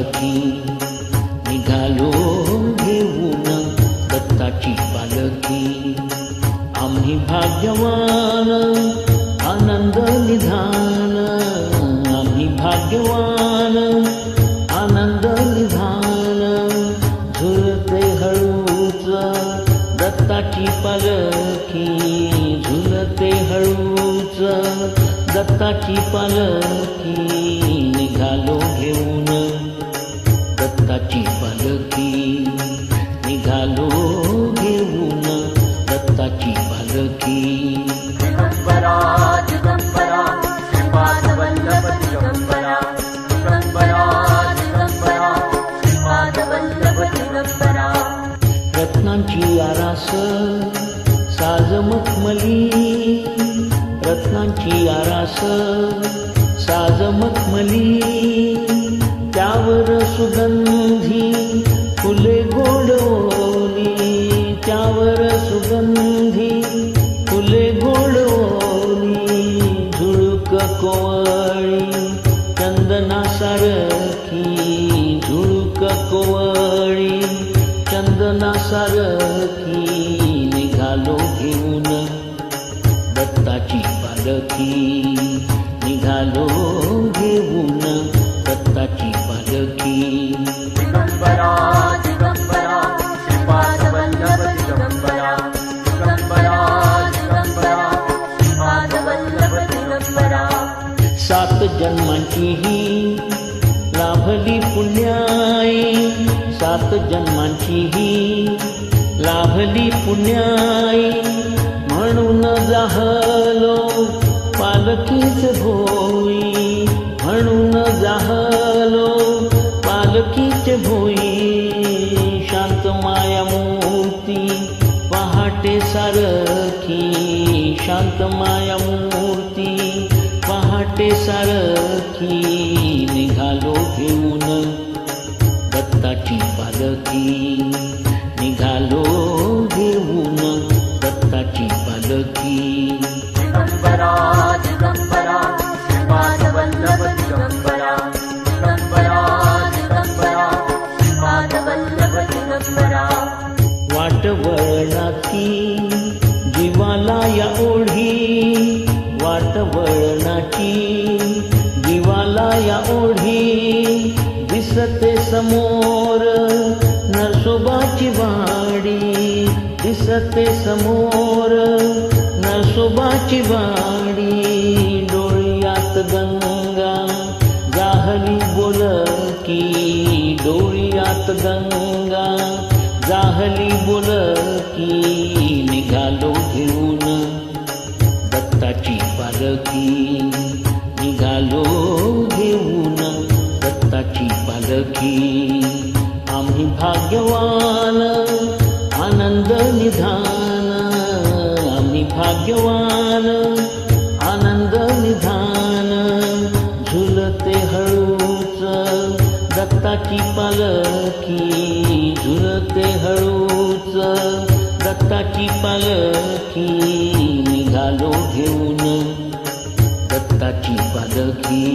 पालखी निघालो घेऊन दत्ताची पालखी. आम्ही भाग्यवान आनंद निधान, आम्ही भाग्यवान आनंद निधान. झुलते हळूच दत्ताची पालखी, झुलते हळूच दत्ताची पालखी. निघालो घेऊन दत्ताची पालखी, निघालो घेऊन दत्ताची पालखी. दिगंबरा दिगंबरा श्रीपादवल्लभ दिगंबरा, दिगंबरा दिगंबरा श्रीपादवल्लभ दिगंबरा. रत्नांची आरास साज मखमली, रत्नांची आरास साज मखमली. त्यावर सुगंधी फुले गोडवली, त्यावर सुगंधी फुले गोडवली. झुळूक कोवळी चंदना सारखी, झुळूक कोवळी चंदना सारखी. निघालो घेऊन दत्ताची पालखी, निघालो घेऊन दत्ताची पालखी. दिगंबरा दिगंबरा श्रीपादवल्लभ दिगंबरा, दिगंबरा दिगंबरा श्रीपादवल्लभ दिगंबरा. सात जन्मांची ही लाभली पुण्याई, सात जन्मांची ही लाभली पुण्याई. म्हणून जाहलो पालखीच भोई, म्हणून जाहलो पालखीच भोई. शांत माया मूर्ती पहाटे सारखी, शांत माया मूर्ती पहाटे सारखी. निघालो घेऊन दत्ताची पालखी, निघालो घेऊन दत्ताची पालखी. दिगंबरा दिगंबरा श्रीपादवल्लभ दिगंबरा, दिगंबरा दिगंबरा श्रीपादवल्लभ दिगंबरा. वाटवळणाची जीवाला या ओढी, वाटवळणाची जीवाला या ओढी. दिसते समोर नरसोबाची वाडी, दिसते समोर नरसोबाची वाडी. डोळ्यात गंगा जाहली बोलकी, डोळ्यात गंगा जाहली बोलकी. निघालो घेऊन दत्ताची पालखी, निघालो घेऊन दत्ताची पालखी. आम्ही भाग्यवान आनंद निधान, आम्ही भाग्यवान आनंद निधान. झुलते हळूच दत्ताची पालखी, झुलते हळूच दत्ताची पालखी. निघालो घेऊन दत्ताची पालखी,